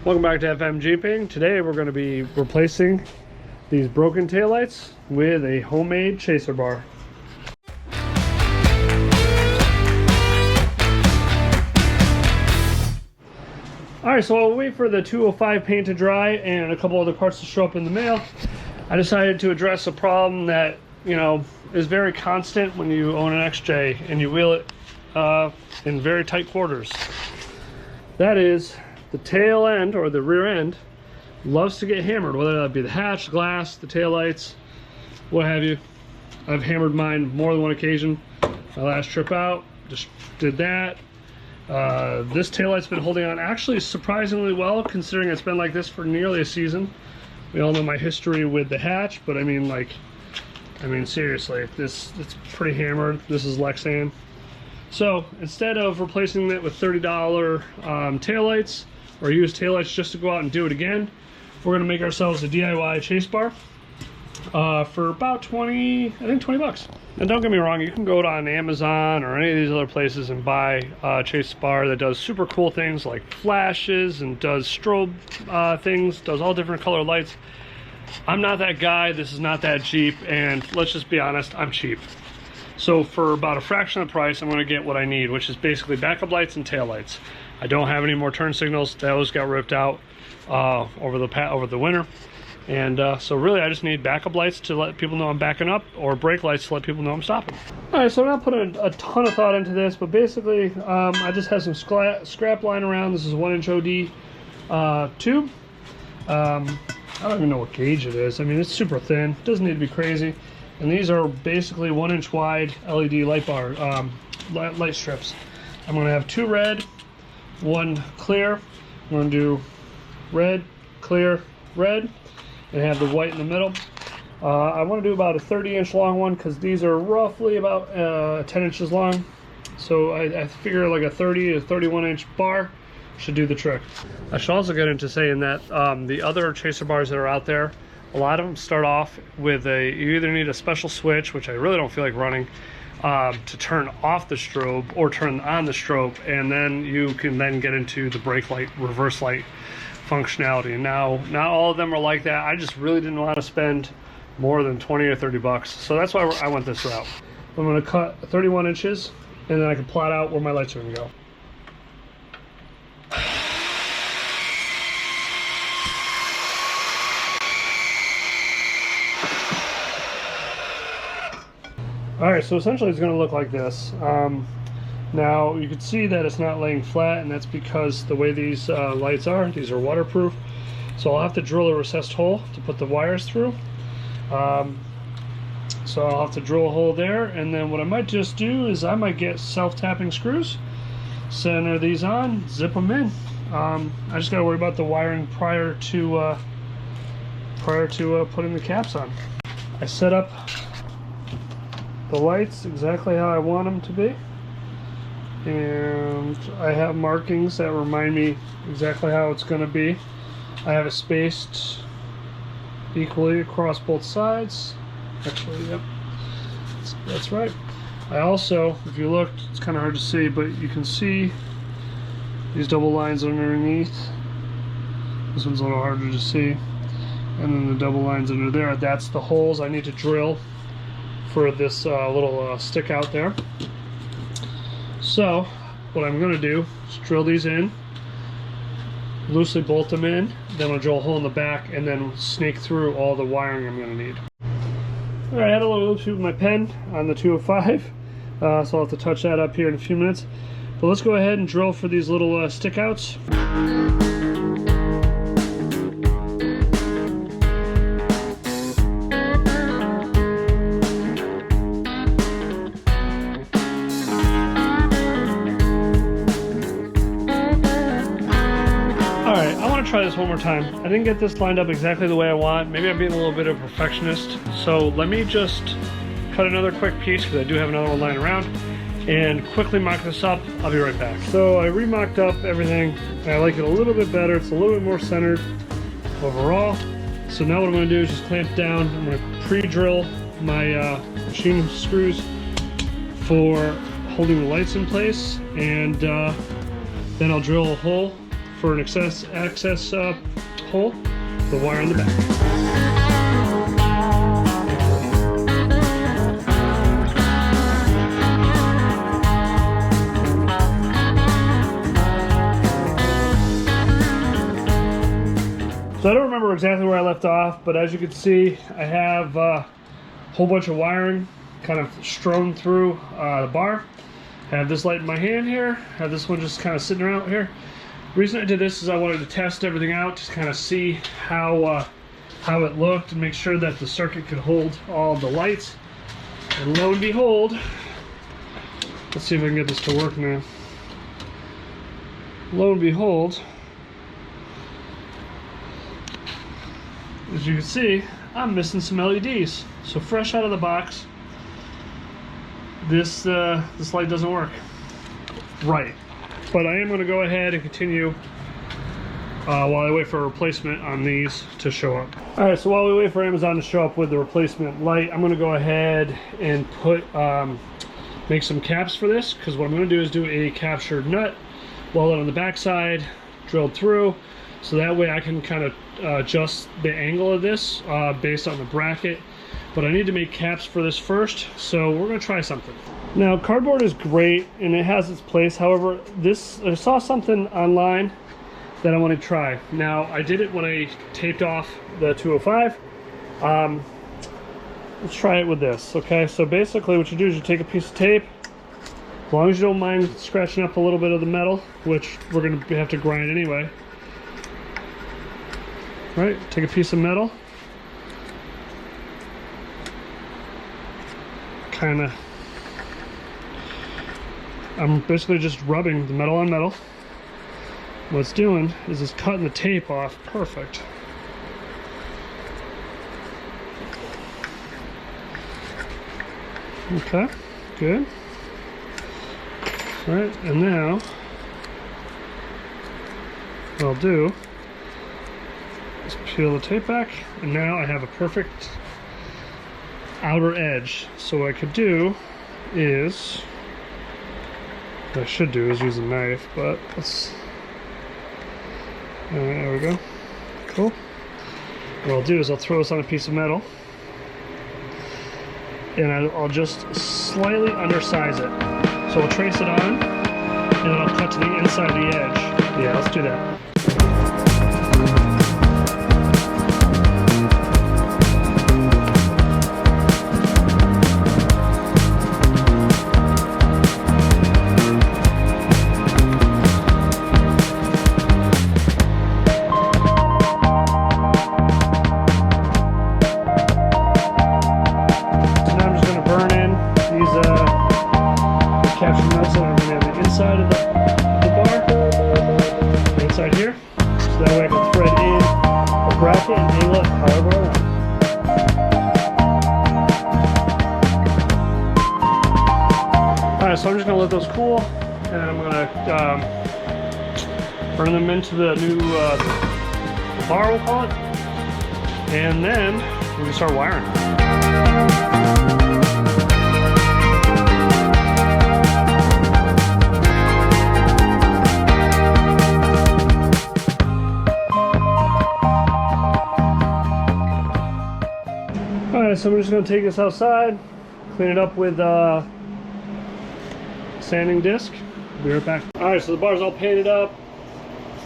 Welcome back to FM Jeeping. Today we're going to be replacing these broken taillights with a homemade chaser bar. Alright, so I'll wait for the 205 paint to dry and a couple other parts to show up in the mail. I decided to address a problem that, you know, is very constant when you own an XJ and you wheel it in very tight quarters. That is, the tail end or the rear end loves to get hammered, whether that be the hatch, glass, the tail lights, what have you. I've hammered mine more than one occasion. My last trip out, just did that. This taillight's been holding on actually surprisingly well, considering it's been like this for nearly a season. We all know my history with the hatch, but I mean seriously, it's pretty hammered. This is Lexan. So instead of replacing it with $30 taillights or used taillights just to go out and do it again, we're going to make ourselves a DIY chase bar for about 20 bucks. And don't get me wrong, you can go on Amazon or any of these other places and buy a chase bar that does super cool things like flashes and does strobe things, does all different color lights. I'm not that guy, this is not that cheap, and let's just be honest, I'm cheap. So for about a fraction of the price, I'm going to get what I need, which is basically backup lights and tail lights. I don't have any more turn signals. Those got ripped out over the winter. And so really I just need backup lights to let people know I'm backing up, or brake lights to let people know I'm stopping. Alright, so I'm not putting a ton of thought into this, but basically I just have some scrap lying around. This is a 1-inch OD tube. I don't even know what gauge it is. I mean, it's super thin. It doesn't need to be crazy. And these are basically 1-inch wide LED light bar, light strips. I'm going to have 2 red, 1 clear. I'm going to do red, clear, red, and have the white in the middle. I want to do about a 30-inch long one because these are roughly about 10 inches long. So I figure like a 30 to 31-inch bar should do the trick. I should also get into saying that the other chaser bars that are out there, a lot of them start off with you either need a special switch, which I really don't feel like running, to turn off the strobe or turn on the strobe, and then you can then get into the brake light, reverse light functionality. And now, not all of them are like that. I just really didn't want to spend more than 20 or 30 bucks. So that's why I went this route. I'm going to cut 31 inches, and then I can plot out where my lights are going to go. Alright, so essentially it's going to look like this. Now you can see that it's not laying flat, and that's because the way these lights are, these are waterproof. So I'll have to drill a recessed hole to put the wires through. So I'll have to drill a hole there, and then what I might just do is I might get self-tapping screws, center these on, zip them in. I just got to worry about the wiring prior to putting the caps on. I set up the lights exactly how I want them to be, and I have markings that remind me exactly how it's going to be. I have it spaced equally across both sides. Actually, yep, that's right. I also, if you look, it's kind of hard to see, but you can see these double lines underneath. This one's a little harder to see, and then the double lines under there, that's the holes I need to drill for this little stick out there. So what I'm going to do is drill these in, loosely bolt them in, then I'll drill a hole in the back and then snake through all the wiring I'm going to need. Alright, I had a little oopsie with my pen on the 205, so I'll have to touch that up here in a few minutes. But let's go ahead and drill for these little stick outs. Alright, I want to try this one more time. I didn't get this lined up exactly the way I want. Maybe I'm being a little bit of a perfectionist. So let me just cut another quick piece, because I do have another one lying around, and quickly mock this up. I'll be right back. So I remocked up everything, and I like it a little bit better. It's a little bit more centered overall. So now what I'm going to do is just clamp down. I'm going to pre-drill my machine screws for holding the lights in place, and then I'll drill a hole for an access hole, the wire in the back. So I don't remember exactly where I left off, but as you can see, I have a whole bunch of wiring kind of strewn through the bar. I have this light in my hand here, I have this one just kind of sitting around here. The reason I did this is I wanted to test everything out, to kind of see how it looked and make sure that the circuit could hold all the lights. And lo and behold, let's see if I can get this to work now. Lo and behold, as you can see, I'm missing some LEDs. So fresh out of the box, this light doesn't work right. But I am going to go ahead and continue while I wait for a replacement on these to show up. Alright, so while we wait for Amazon to show up with the replacement light, I'm going to go ahead and make some caps for this, because what I'm going to do is do a captured nut, weld it on the backside, drilled through, so that way I can kind of adjust the angle of this based on the bracket. But I need to make caps for this first, so we're going to try something. Now, cardboard is great and it has its place. However, I saw something online that I want to try. Now, I did it when I taped off the 205. Let's try it with this. Okay, so basically what you do is you take a piece of tape, as long as you don't mind scratching up a little bit of the metal, which we're going to have to grind anyway. Right, take a piece of metal, I'm basically just rubbing the metal on metal. What it's doing is it's cutting the tape off perfect. Okay, good. All right, and now what I'll do is peel the tape back, and now I have a perfect outer edge. So what I could do is, what I should do is use a knife, but let's, there we go, cool. What I'll do is I'll throw this on a piece of metal, and I'll just slightly undersize it. So I'll trace it on, and then I'll cut to the inside of the edge. Yeah, let's do that. Inside of the bar, inside here, so that way I can thread in a bracket and angle it however I want. Alright, so I'm just going to let those cool, and I'm going to burn them into the new bar, we'll call it, and then we can start wiring. Alright, so I'm just going to take this outside, clean it up with sanding disc. Be right back. Alright, so the bar's all painted up,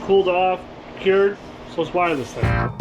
cooled off, cured, so let's wire this thing.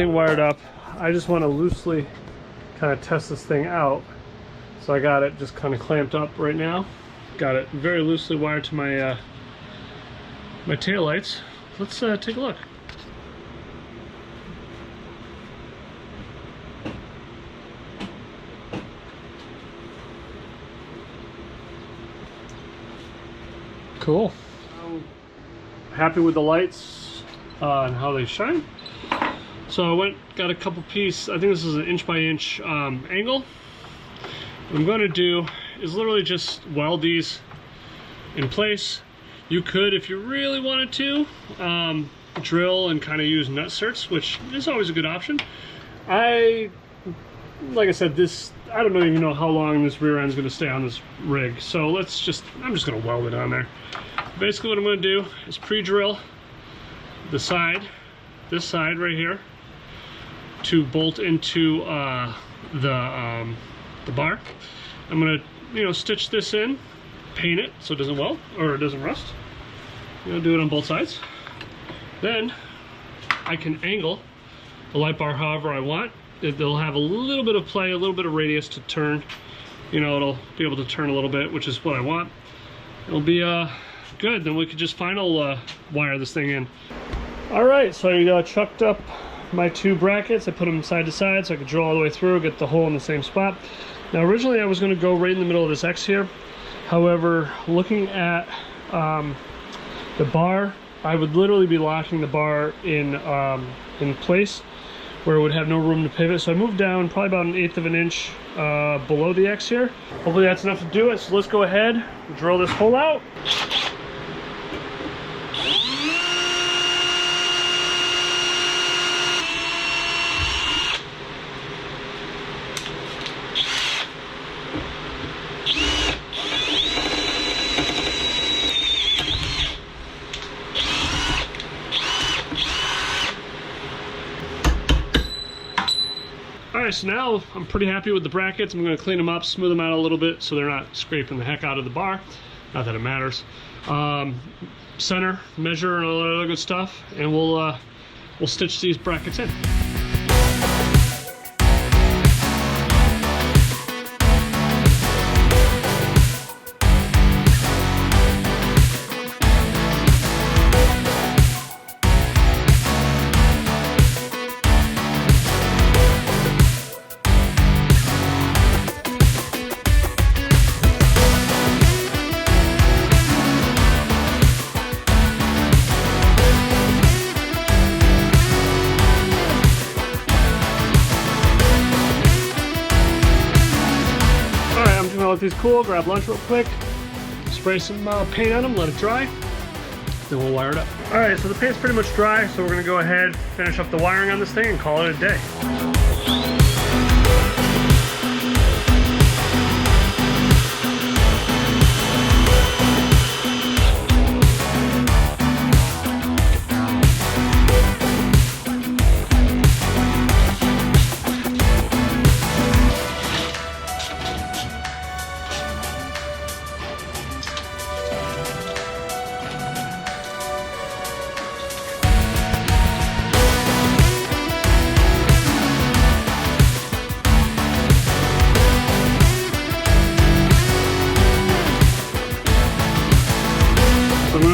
Wired up. I just want to loosely kind of test this thing out, so I got it just kind of clamped up right now. Got it very loosely wired to my my tail lights. Let's take a look. Cool. Happy with the lights and how they shine. So I got a couple pieces. I think this is an inch by inch angle. What I'm going to do is literally just weld these in place. You could, if you really wanted to, drill and kind of use nut certs, which is always a good option. Like I said, I don't even know how long this rear end is going to stay on this rig. So I'm just going to weld it on there. Basically what I'm going to do is pre-drill this side right here to bolt into the bar. I'm going to, stitch this in, paint it so it doesn't weld or it doesn't rust. Do it on both sides. Then I can angle the light bar however I want. They'll have a little bit of play, a little bit of radius to turn. It'll be able to turn a little bit, which is what I want. It'll be good. Then we could just final wire this thing in. All right, so I chucked up my two brackets. I put them side to side so I could drill all the way through, get the hole in the same spot. Now originally I was going to go right in the middle of this X here. However, looking at the bar, I would literally be locking the bar in place where it would have no room to pivot. So I moved down probably about 1/8 of an inch below the X here. Hopefully that's enough to do it. So let's go ahead and drill this hole out. Alright, so now I'm pretty happy with the brackets. I'm going to clean them up, smooth them out a little bit so they're not scraping the heck out of the bar. Not that it matters. Center, measure, and all that other good stuff, and we'll stitch these brackets in. Let these cool, grab lunch real quick, spray some paint on them, let it dry, then we'll wire it up. All right, so the paint's pretty much dry, so we're gonna go ahead, finish up the wiring on this thing and call it a day.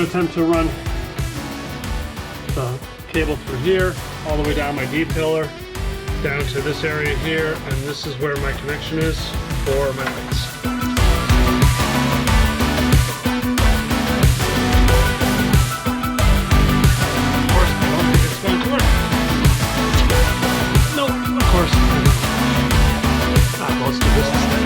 Attempt to run the cable through here, all the way down my D pillar, down to this area here, and this is where my connection is for my lights. Of course, I don't think it's going to work. No, of course. Well, let's do this instead.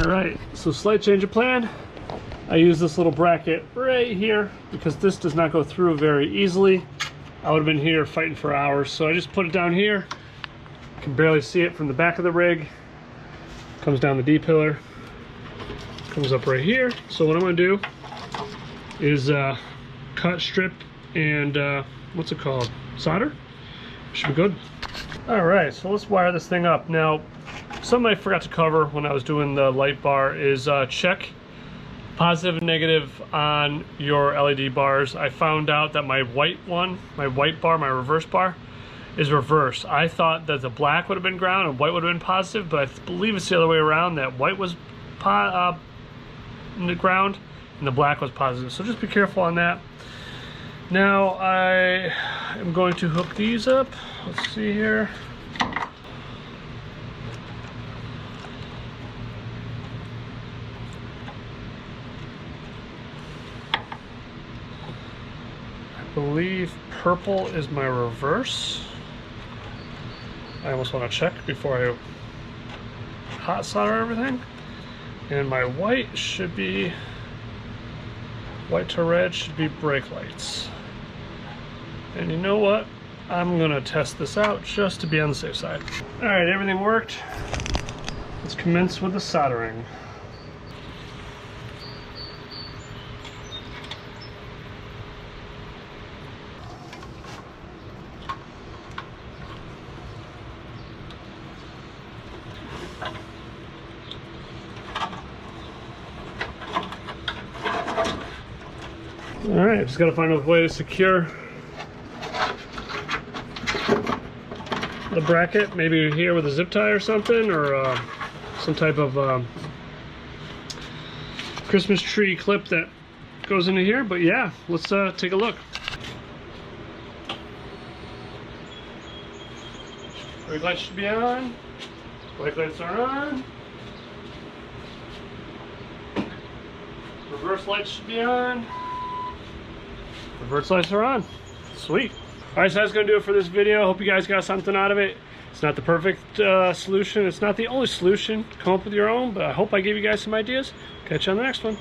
Alright, so slight change of plan. I use this little bracket right here because this does not go through very easily. I would have been here fighting for hours, so I just put it down here. You can barely see it from the back of the rig. Comes down the D pillar, comes up right here. So what I'm going to do is cut, strip, and what's it called? Solder. Should be good. Alright, so let's wire this thing up. Now, something I forgot to cover when I was doing the light bar is check Positive and negative on your LED bars. I found out that my white one, my white bar, my reverse bar, is reversed. I thought that the black would have been ground and white would have been positive, but I believe it's the other way around, that white was in the ground and the black was positive. So just be careful on that. Now I am going to hook these up. Let's see here. I believe purple is my reverse. I almost want to check before I hot solder everything. And my white should be, white to red should be brake lights. And you know what? I'm gonna test this out just to be on the safe side. All right, everything worked. Let's commence with the soldering. All right, just gotta find a way to secure the bracket, maybe here with a zip tie or something, or some type of Christmas tree clip that goes into here. But yeah, let's take a look. Brake lights should be on. Brake lights are on. Reverse lights should be on. Reverse lights are on. Sweet. All right, so that's gonna do it for this video. Hope you guys got something out of it. It's not the perfect solution. It's not the only solution. Come up with your own, but I hope I gave you guys some ideas. Catch you on the next one.